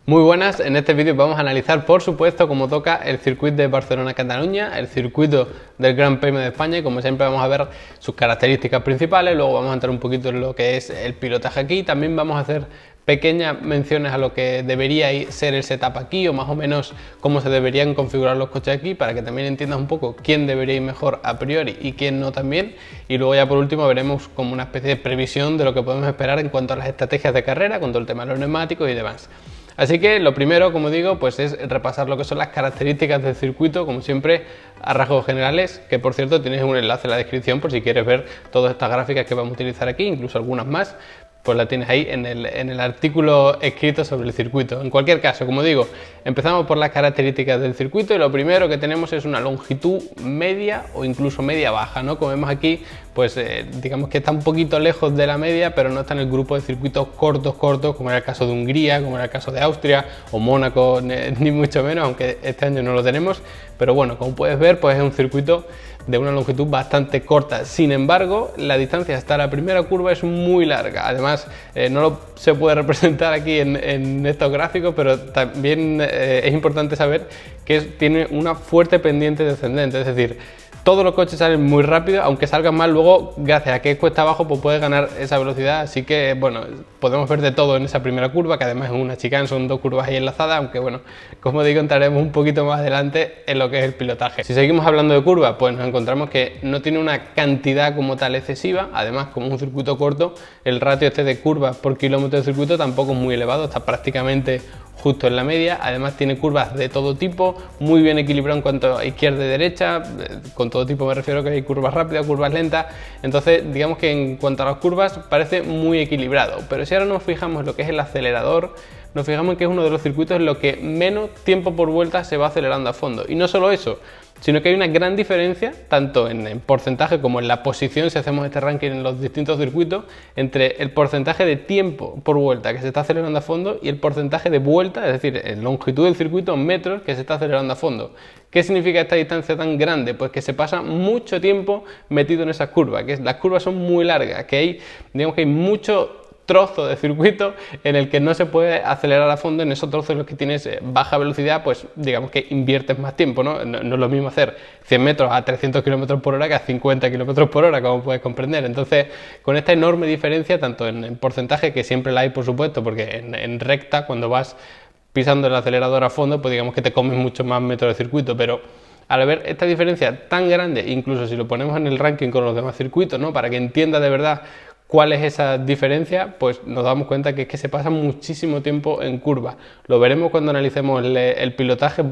Muy buenas, en este vídeo vamos a analizar, por supuesto, como toca, el circuito de Barcelona-Cataluña, el circuito del Gran Premio de España, y como siempre vamos a ver sus características principales. Luego vamos a entrar un poquito en lo que es el pilotaje aquí. También vamos a hacer pequeñas menciones a lo que debería ser el setup aquí, o más o menos cómo se deberían configurar los coches aquí, para que también entiendas un poco quién debería ir mejor a priori y quién no también. Y luego ya por último veremos como una especie de previsión de lo que podemos esperar en cuanto a las estrategias de carrera, con todo el tema de los neumáticos y demás. Así que lo primero, como digo, pues es repasar lo que son las características del circuito, como siempre, a rasgos generales, que por cierto tienes un enlace en la descripción por si quieres ver todas estas gráficas que vamos a utilizar aquí, incluso algunas más, pues la tienes ahí en el artículo escrito sobre el circuito. En cualquier caso, como digo, empezamos por las características del circuito y lo primero que tenemos es una longitud media o incluso media baja, ¿no? Como vemos aquí, pues digamos que está un poquito lejos de la media, pero no está en el grupo de circuitos cortos, como era el caso de Hungría, como era el caso de Austria o Mónaco, ni mucho menos, aunque este año no lo tenemos. Pero bueno, como puedes ver, pues es un circuito de una longitud bastante corta. Sin embargo, la distancia hasta la primera curva es muy larga. Además, no se puede representar aquí en estos gráficos, pero también es importante saber que tiene una fuerte pendiente descendente, es decir, todos los coches salen muy rápido, aunque salgan mal luego, gracias a que es cuesta abajo, pues puedes ganar esa velocidad. Así que bueno, podemos ver de todo en esa primera curva, que además es una chicane, son dos curvas ahí enlazadas, aunque bueno, como digo, entraremos un poquito más adelante en lo que es el pilotaje. Si seguimos hablando de curvas, pues nos encontramos que no tiene una cantidad como tal excesiva. Además, como es un circuito corto, el ratio de curvas por kilómetro de circuito tampoco es muy elevado, está prácticamente justo en la media. Además tiene curvas de todo tipo, muy bien equilibrado en cuanto a izquierda y derecha, con todo tipo me refiero que hay curvas rápidas, curvas lentas. Entonces digamos que en cuanto a las curvas parece muy equilibrado, pero si ahora nos fijamos en lo que es el acelerador, nos fijamos en que es uno de los circuitos en los que menos tiempo por vuelta se va acelerando a fondo. Y no solo eso, sino que hay una gran diferencia, tanto en porcentaje como en la posición, si hacemos este ranking en los distintos circuitos, entre el porcentaje de tiempo por vuelta que se está acelerando a fondo y el porcentaje de vuelta, es decir, en longitud del circuito en metros que se está acelerando a fondo. ¿Qué significa esta distancia tan grande? Pues que se pasa mucho tiempo metido en esas curvas, que las curvas son muy largas, que hay, digamos que hay mucho trozo de circuito en el que no se puede acelerar a fondo. En esos trozos en los que tienes baja velocidad, pues digamos que inviertes más tiempo, ¿no? No es lo mismo hacer 100 metros a 300 km por hora que a 50 km por hora, como puedes comprender. Entonces, con esta enorme diferencia, tanto en porcentaje, que siempre la hay por supuesto, porque en recta, cuando vas pisando el acelerador a fondo, pues digamos que te comes mucho más metros de circuito, pero al ver esta diferencia tan grande, incluso si lo ponemos en el ranking con los demás circuitos, ¿no? Para que entienda de verdad ¿cuál es esa diferencia? Pues nos damos cuenta que es que se pasa muchísimo tiempo en curva. Lo veremos cuando analicemos el pilotaje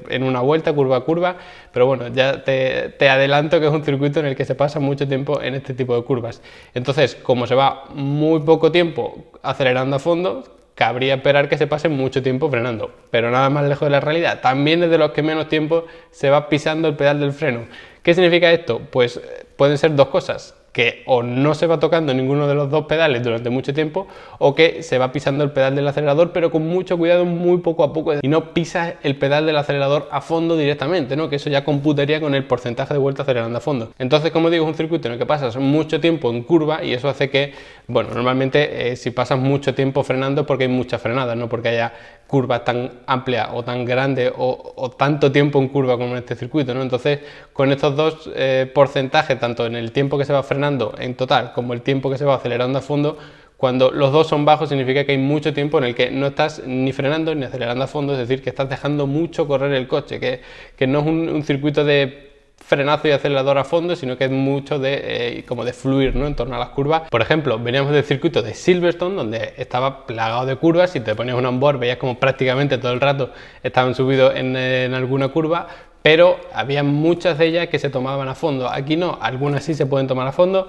en una vuelta, curva a curva, pero bueno, ya te adelanto que es un circuito en el que se pasa mucho tiempo en este tipo de curvas. Entonces, como se va muy poco tiempo acelerando a fondo, cabría esperar que se pase mucho tiempo frenando, pero nada más lejos de la realidad. También es de los que menos tiempo se va pisando el pedal del freno. ¿Qué significa esto? Pues pueden ser dos cosas: que o no se va tocando ninguno de los dos pedales durante mucho tiempo, o que se va pisando el pedal del acelerador, pero con mucho cuidado, muy poco a poco, y no pisas el pedal del acelerador a fondo directamente, ¿no? Que eso ya computaría con el porcentaje de vuelta acelerando a fondo. Entonces, como digo, es un circuito en el que pasas mucho tiempo en curva, y eso hace que, bueno, normalmente si pasas mucho tiempo frenando, porque hay muchas frenadas, no porque haya curvas tan amplias o tan grandes o tanto tiempo en curva como en este circuito, ¿no? Entonces, con estos dos porcentajes, tanto en el tiempo que se va frenando en total como el tiempo que se va acelerando a fondo, cuando los dos son bajos significa que hay mucho tiempo en el que no estás ni frenando ni acelerando a fondo, es decir, que estás dejando mucho correr el coche, que no es un circuito de frenazo y acelerador a fondo, sino que es mucho como de fluir, ¿no? En torno a las curvas. Por ejemplo, veníamos del circuito de Silverstone, donde estaba plagado de curvas. Si te ponías un onboard veías como prácticamente todo el rato estaban subidos en alguna curva, pero había muchas de ellas que se tomaban a fondo. Aquí no, algunas sí se pueden tomar a fondo,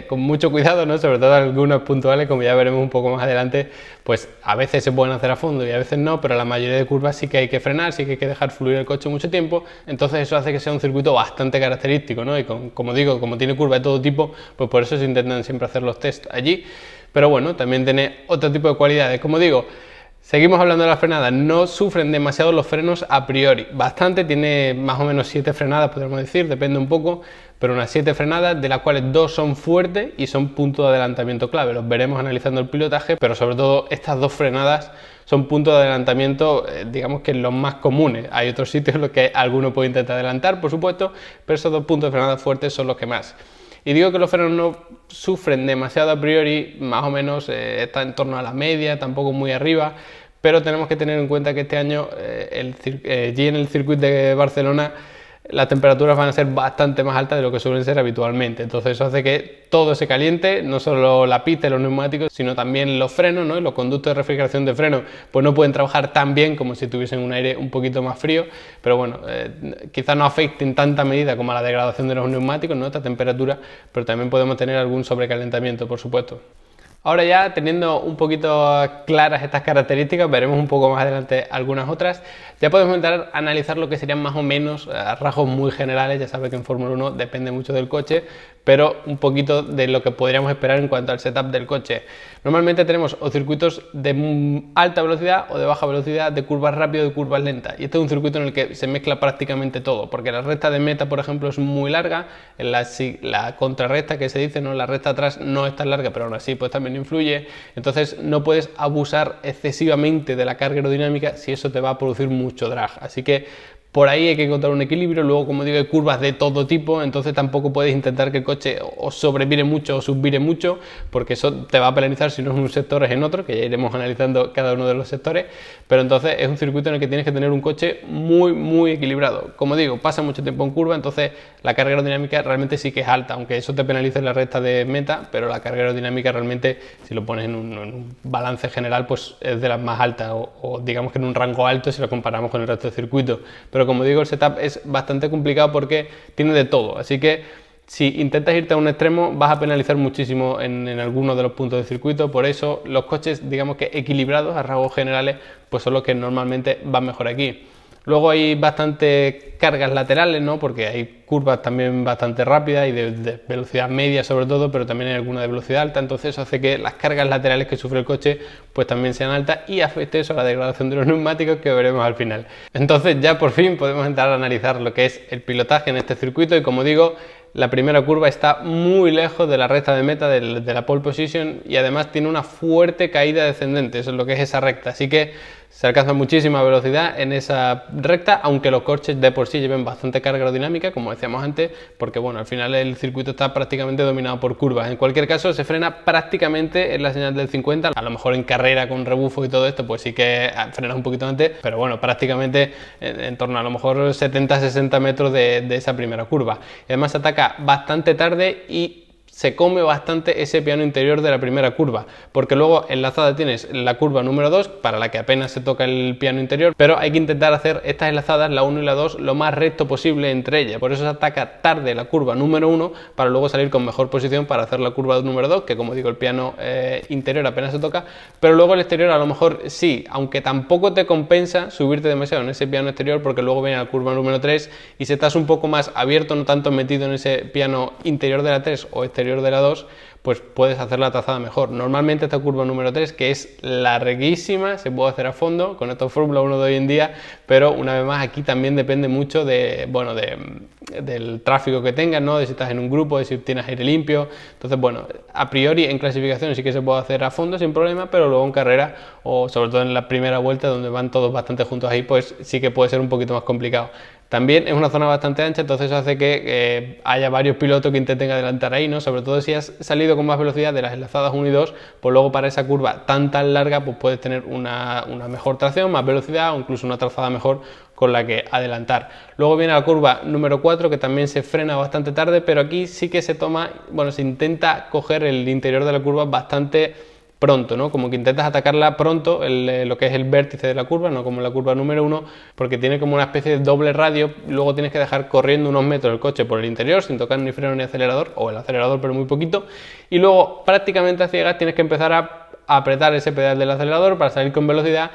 con mucho cuidado, ¿no? Sobre todo algunas puntuales, como ya veremos un poco más adelante, pues a veces se pueden hacer a fondo y a veces no, pero la mayoría de curvas sí que hay que frenar, sí que hay que dejar fluir el coche mucho tiempo. Entonces eso hace que sea un circuito bastante característico, ¿no? Y como digo, como tiene curvas de todo tipo, pues por eso se intentan siempre hacer los test allí. Pero bueno, también tiene otro tipo de cualidades. Como digo, Seguimos hablando de las frenadas, no sufren demasiado los frenos a priori, bastante, tiene más o menos 7 frenadas, podríamos decir, depende un poco, pero unas 7 frenadas, de las cuales 2 son fuertes y son puntos de adelantamiento clave, los veremos analizando el pilotaje, pero sobre todo estas 2 frenadas son puntos de adelantamiento, digamos que los más comunes. Hay otros sitios en los que alguno puede intentar adelantar, por supuesto, pero esos 2 puntos de frenada fuertes son los que más. Y digo que los frenos no sufren demasiado a priori, más o menos está en torno a la media, tampoco muy arriba, pero tenemos que tener en cuenta que este año allí en el circuito de Barcelona las temperaturas van a ser bastante más altas de lo que suelen ser habitualmente, entonces eso hace que todo se caliente, no solo la pista y los neumáticos, sino también los frenos, ¿no? Los conductos de refrigeración de freno pues no pueden trabajar tan bien como si tuviesen un aire un poquito más frío, pero bueno, quizás no afecte en tanta medida como a la degradación de los neumáticos, ¿no? Esta temperatura, pero también podemos tener algún sobrecalentamiento, por supuesto. Ahora ya teniendo un poquito claras estas características, veremos un poco más adelante algunas otras, ya podemos intentar analizar lo que serían más o menos a rasgos muy generales. Ya sabes que en Fórmula 1 depende mucho del coche, pero un poquito de lo que podríamos esperar en cuanto al setup del coche. Normalmente tenemos o circuitos de alta velocidad o de baja velocidad, de curvas rápidas y de curvas lentas, y este es un circuito en el que se mezcla prácticamente todo, porque la recta de meta, por ejemplo, es muy larga, en la contrarrecta que se dice, ¿no? La recta atrás no es tan larga, pero aún así pues también influye, entonces no puedes abusar excesivamente de la carga aerodinámica si eso te va a producir mucho drag, así que por ahí hay que encontrar un equilibrio. Luego, como digo, hay curvas de todo tipo, entonces tampoco puedes intentar que el coche o sobrevire mucho o subvire mucho, porque eso te va a penalizar si no es en un sector es en otro, que ya iremos analizando cada uno de los sectores, pero entonces es un circuito en el que tienes que tener un coche muy equilibrado. Como digo, pasa mucho tiempo en curva, entonces la carga aerodinámica realmente sí que es alta, aunque eso te penalice en la recta de meta, pero la carga aerodinámica realmente, si lo pones en un balance general, pues es de las más altas, o digamos que en un rango alto si lo comparamos con el resto del circuito. Pero como digo, el setup es bastante complicado porque tiene de todo, así que si intentas irte a un extremo vas a penalizar muchísimo en algunos de los puntos del circuito. Por eso los coches, digamos que equilibrados a rasgos generales, pues son los que normalmente van mejor aquí. Luego hay bastante cargas laterales, ¿no? Porque hay curvas también bastante rápidas y de velocidad media sobre todo, pero también hay alguna de velocidad alta, entonces eso hace que las cargas laterales que sufre el coche pues también sean altas y afecte eso a la degradación de los neumáticos, que veremos al final. Entonces ya por fin podemos entrar a analizar lo que es el pilotaje en este circuito, y como digo, la primera curva está muy lejos de la recta de meta, de la pole position, y además tiene una fuerte caída descendente, eso es lo que es esa recta, así que se alcanza muchísima velocidad en esa recta, aunque los coches de por sí lleven bastante carga aerodinámica, como decíamos antes, porque bueno, al final el circuito está prácticamente dominado por curvas. En cualquier caso, se frena prácticamente en la señal del 50, a lo mejor en carrera con rebufo y todo esto, pues sí que frenas un poquito antes, pero bueno, prácticamente en torno a lo mejor 70-60 metros de esa primera curva. Y además se ataca bastante tarde y se come bastante ese piano interior de la primera curva, porque luego enlazada tienes la curva número 2, para la que apenas se toca el piano interior, pero hay que intentar hacer estas enlazadas, la 1 y la 2, lo más recto posible entre ellas. Por eso se ataca tarde la curva número 1, para luego salir con mejor posición para hacer la curva número 2, que como digo, el piano interior apenas se toca, pero luego el exterior a lo mejor sí, aunque tampoco te compensa subirte demasiado en ese piano exterior, porque luego viene la curva número 3 y si estás un poco más abierto, no tanto metido en ese piano interior de la 3 o exterior de la 2, pues puedes hacer la trazada mejor. Normalmente esta curva número 3, que es larguísima, se puede hacer a fondo con estos Fórmula 1 de hoy en día, pero una vez más aquí también depende mucho de, bueno, del tráfico que tengas, ¿no? De si estás en un grupo, de si tienes aire limpio. Entonces, bueno, a priori en clasificación sí que se puede hacer a fondo sin problema, pero luego en carrera, o sobre todo en la primera vuelta donde van todos bastante juntos ahí, pues sí que puede ser un poquito más complicado. También es una zona bastante ancha, entonces eso hace que haya varios pilotos que intenten adelantar ahí, ¿no? Sobre todo si has salido con más velocidad de las enlazadas 1 y 2, pues luego para esa curva tan larga, pues puedes tener una mejor tracción, más velocidad o incluso una trazada mejor con la que adelantar. Luego viene la curva número 4, que también se frena bastante tarde, pero aquí sí que se toma, bueno, se intenta coger el interior de la curva bastante pronto, ¿no? Como que intentas atacarla pronto, lo que es el vértice de la curva, no como la curva número 1, porque tiene como una especie de doble radio, luego tienes que dejar corriendo unos metros el coche por el interior sin tocar ni freno ni acelerador, o el acelerador pero muy poquito, y luego prácticamente a ciegas tienes que empezar a apretar ese pedal del acelerador para salir con velocidad,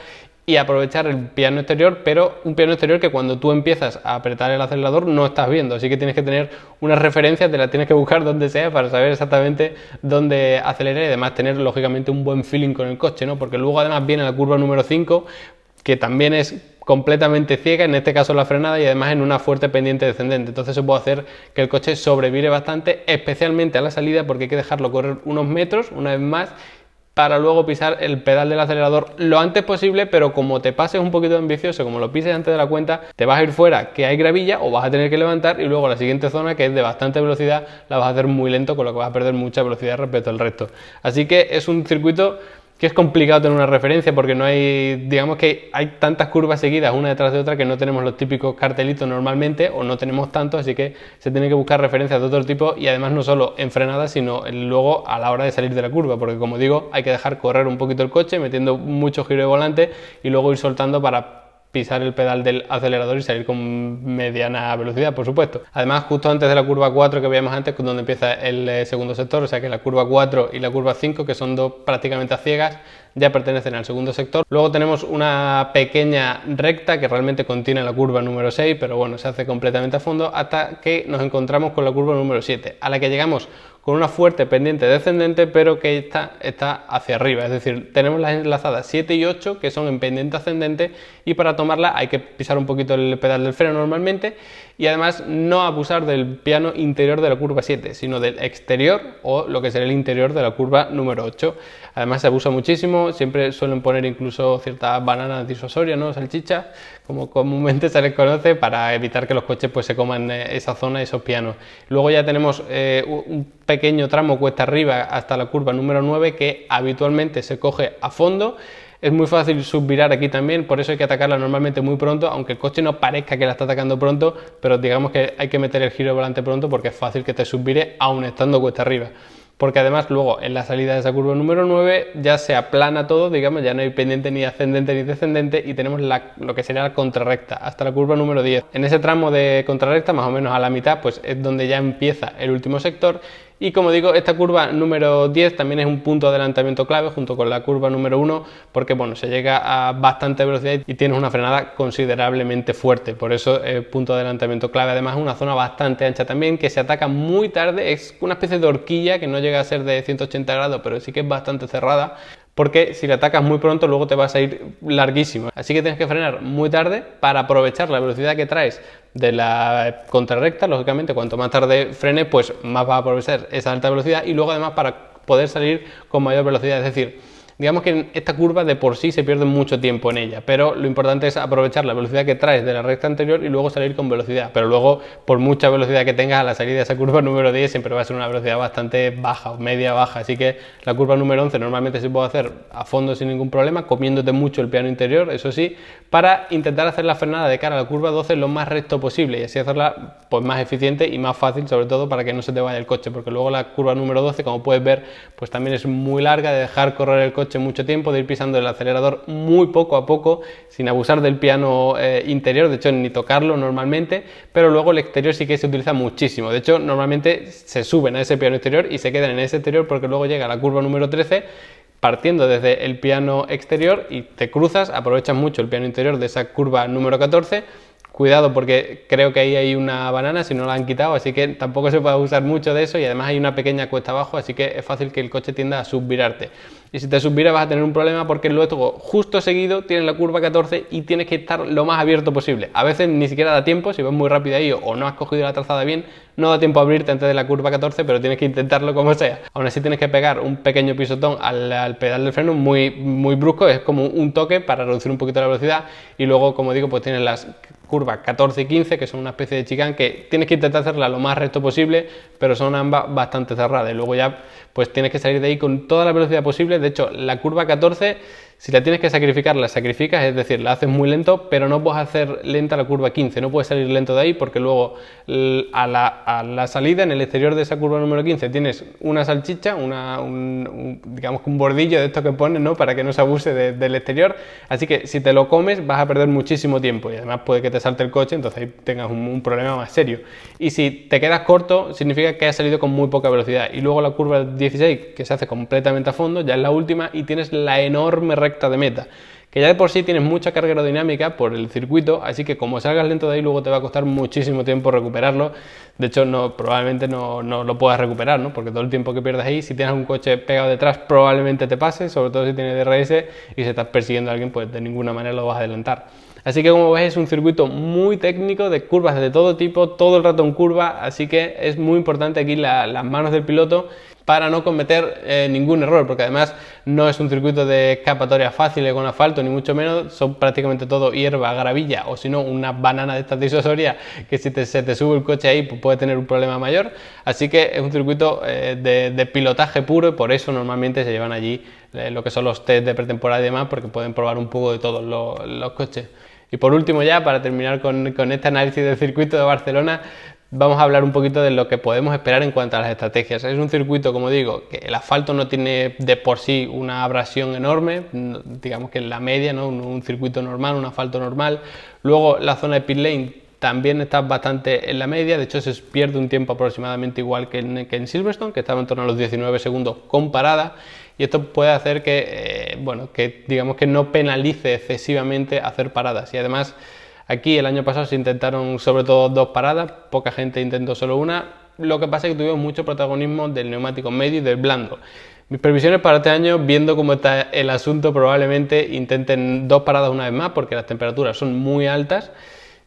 y aprovechar el piano exterior, pero un piano exterior que cuando tú empiezas a apretar el acelerador no estás viendo, así que tienes que tener una referencia, te la tienes que buscar donde sea para saber exactamente dónde acelerar y además tener lógicamente un buen feeling con el coche, ¿no? Porque luego además viene la curva número 5, que también es completamente ciega, en este caso la frenada, y además en una fuerte pendiente descendente, entonces eso puede hacer que el coche sobrevire bastante, especialmente a la salida, porque hay que dejarlo correr unos metros una vez más para luego pisar el pedal del acelerador lo antes posible, pero como te pases un poquito ambicioso, como lo pises antes de la cuenta, te vas a ir fuera que hay gravilla o vas a tener que levantar y luego la siguiente zona, que es de bastante velocidad, la vas a hacer muy lento, con lo que vas a perder mucha velocidad respecto al resto. Así que es un circuito que es complicado tener una referencia porque no hay, digamos que hay tantas curvas seguidas una detrás de otra que no tenemos los típicos cartelitos normalmente o no tenemos tantos, así que se tiene que buscar referencias de otro tipo y además no solo en frenada sino luego a la hora de salir de la curva, porque como digo hay que dejar correr un poquito el coche metiendo mucho giro de volante y luego ir soltando para pisar el pedal del acelerador y salir con mediana velocidad, por supuesto. Además, justo antes de la curva 4 que veíamos antes, donde empieza el segundo sector, o sea que la curva 4 y la curva 5, que son dos prácticamente a ciegas, ya pertenecen al segundo sector. Luego tenemos una pequeña recta que realmente contiene la curva número 6, pero bueno, se hace completamente a fondo hasta que nos encontramos con la curva número 7, a la que llegamos con una fuerte pendiente descendente, pero que está hacia arriba, es decir, tenemos las enlazadas 7 y 8 que son en pendiente ascendente y para tomarla hay que pisar un poquito el pedal del freno normalmente y además no abusar del piano interior de la curva 7, sino del exterior o lo que será el interior de la curva número 8. Además se abusa muchísimo, siempre suelen poner incluso ciertas bananas disuasorias, ¿no? Salchichas, como comúnmente se les conoce, para evitar que los coches pues se coman esa zona, esos pianos. Luego ya tenemos un pequeño tramo cuesta arriba hasta la curva número 9 que habitualmente se coge a fondo. Es muy fácil subvirar aquí también, por eso hay que atacarla normalmente muy pronto, aunque el coche no parezca que la está atacando pronto, pero digamos que hay que meter el giro de volante pronto porque es fácil que te subvire aún estando cuesta arriba. Porque además luego en la salida de esa curva número 9 ya se aplana todo, digamos, ya no hay pendiente ni ascendente ni descendente y tenemos lo que sería la contrarrecta hasta la curva número 10. En ese tramo de contrarrecta, más o menos a la mitad, pues es donde ya empieza el último sector. Y como digo, esta curva número 10 también es un punto de adelantamiento clave junto con la curva número 1 porque bueno, se llega a bastante velocidad y tienes una frenada considerablemente fuerte, por eso es punto de adelantamiento clave. Además es una zona bastante ancha también que se ataca muy tarde, es una especie de horquilla que no llega a ser de 180 grados pero sí que es bastante cerrada, porque si le atacas muy pronto luego te vas a ir larguísimo, así que tienes que frenar muy tarde para aprovechar la velocidad que traes de la contrarrecta. Lógicamente cuanto más tarde frenes pues más vas a aprovechar esa alta velocidad y luego además para poder salir con mayor velocidad, es decir, digamos que en esta curva de por sí se pierde mucho tiempo en ella, pero lo importante es aprovechar la velocidad que traes de la recta anterior y luego salir con velocidad, pero luego por mucha velocidad que tengas a la salida de esa curva número 10 siempre va a ser una velocidad bastante baja o media baja, así que la curva número 11 normalmente se puede hacer a fondo sin ningún problema, comiéndote mucho el piano interior, eso sí, para intentar hacer la frenada de cara a la curva 12 lo más recto posible y así hacerla pues más eficiente y más fácil, sobre todo para que no se te vaya el coche, porque luego la curva número 12, como puedes ver, pues también es muy larga, de dejar correr el coche mucho tiempo, de ir pisando el acelerador muy poco a poco sin abusar del piano interior, de hecho ni tocarlo normalmente, pero luego el exterior sí que se utiliza muchísimo, de hecho normalmente se suben a ese piano exterior y se quedan en ese exterior porque luego llega la curva número 13 partiendo desde el piano exterior y te cruzas, aprovechas mucho el piano interior de esa curva número 14. Cuidado porque creo que ahí hay una banana si no la han quitado, así que tampoco se puede usar mucho de eso y además hay una pequeña cuesta abajo, así que es fácil que el coche tienda a subvirarte. Y si te subvira vas a tener un problema porque luego justo seguido tienes la curva 14 y tienes que estar lo más abierto posible. A veces ni siquiera da tiempo, si vas muy rápido ahí o no has cogido la trazada bien, no da tiempo a abrirte antes de la curva 14, pero tienes que intentarlo como sea. Aún así tienes que pegar un pequeño pisotón al pedal del freno muy brusco, es como un toque para reducir un poquito la velocidad y luego, como digo, pues tienes las curvas 14 y 15 que son una especie de chicane que tienes que intentar hacerla lo más recto posible, pero son ambas bastante cerradas y luego ya pues tienes que salir de ahí con toda la velocidad posible. De hecho, la curva 14, si la tienes que sacrificar, la sacrificas, es decir, la haces muy lento, pero no puedes hacer lenta la curva 15, no puedes salir lento de ahí porque luego a la salida, en el exterior de esa curva número 15, tienes una salchicha, digamos que un bordillo de esto que pones, ¿no? Para que no se abuse del exterior, así que si te lo comes vas a perder muchísimo tiempo y además puede que te salte el coche, entonces ahí tengas un problema más serio. Y si te quedas corto, significa que has salido con muy poca velocidad. Y luego la curva 16, que se hace completamente a fondo, ya es la última y tienes la enorme recta de meta, que ya de por sí tienes mucha carga aerodinámica por el circuito, así que como salgas lento de ahí luego te va a costar muchísimo tiempo recuperarlo. De hecho probablemente no lo puedas recuperar, ¿no? Porque todo el tiempo que pierdas ahí, si tienes un coche pegado detrás probablemente te pase, sobre todo si tienes DRS y si estás persiguiendo a alguien pues de ninguna manera lo vas a adelantar. Así que como ves es un circuito muy técnico, de curvas de todo tipo, todo el rato en curva, así que es muy importante aquí las manos del piloto para no cometer ningún error, porque además no es un circuito de escapatoria fácil con asfalto, ni mucho menos, son prácticamente todo hierba, gravilla, o si no, una banana de estas disuasorias que si se te sube el coche ahí pues puede tener un problema mayor, así que es un circuito de pilotaje puro y por eso normalmente se llevan allí lo que son los test de pretemporada y demás, porque pueden probar un poco de todos los coches. Y por último ya, para terminar con este análisis del circuito de Barcelona, vamos a hablar un poquito de lo que podemos esperar en cuanto a las estrategias. Es un circuito, como digo, que el asfalto no tiene de por sí una abrasión enorme, digamos que en la media, ¿no? Un circuito normal, un asfalto normal. Luego la zona de pit lane también está bastante en la media, de hecho se pierde un tiempo aproximadamente igual que en Silverstone, que estaba en torno a los 19 segundos con parada, y esto puede hacer que, que digamos que no penalice excesivamente hacer paradas. Y además aquí el año pasado se intentaron sobre todo 2 paradas, poca gente intentó solo una, lo que pasa es que tuvimos mucho protagonismo del neumático medio y del blando. Mis previsiones para este año, viendo cómo está el asunto, probablemente intenten 2 paradas una vez más porque las temperaturas son muy altas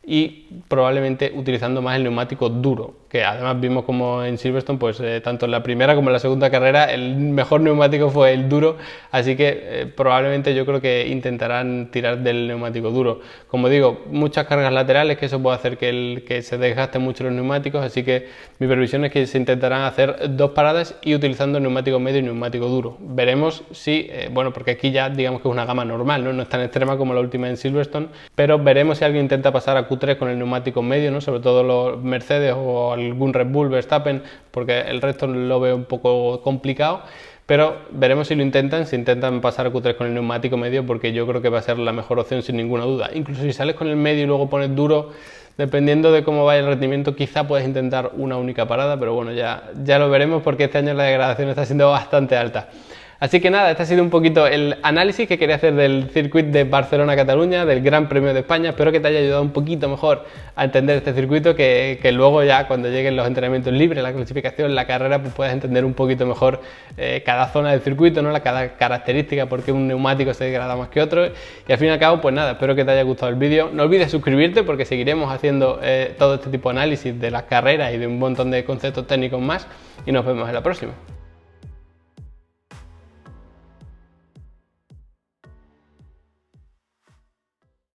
y probablemente utilizando más el neumático duro, que además vimos como en Silverstone, pues tanto en la primera como en la segunda carrera el mejor neumático fue el duro, así que probablemente yo creo que intentarán tirar del neumático duro. Como digo, muchas cargas laterales, que eso puede hacer que se desgasten mucho los neumáticos, así que mi previsión es que se intentarán hacer 2 paradas y utilizando neumático medio y neumático duro. Veremos si, porque aquí ya digamos que es una gama normal, no es tan extrema como la última en Silverstone, pero veremos si alguien intenta pasar a Q3 con el neumático medio, ¿no? Sobre todo los Mercedes o algún Red Bull, Verstappen, porque el resto lo veo un poco complicado, pero veremos si intentan pasar a Q3 con el neumático medio, porque yo creo que va a ser la mejor opción sin ninguna duda. Incluso si sales con el medio y luego pones duro, dependiendo de cómo vaya el rendimiento, quizá puedes intentar una única parada, pero bueno, ya lo veremos porque este año la degradación está siendo bastante alta. Así que nada, este ha sido un poquito el análisis que quería hacer del circuito de Barcelona-Cataluña, del Gran Premio de España. Espero que te haya ayudado un poquito mejor a entender este circuito, que luego ya cuando lleguen los entrenamientos libres, la clasificación, la carrera, pues puedas entender un poquito mejor cada zona del circuito, ¿no? Cada característica, por qué un neumático se degrada más que otro. Y al fin y al cabo, pues nada, espero que te haya gustado el vídeo. No olvides suscribirte porque seguiremos haciendo todo este tipo de análisis de las carreras y de un montón de conceptos técnicos más. Y nos vemos en la próxima.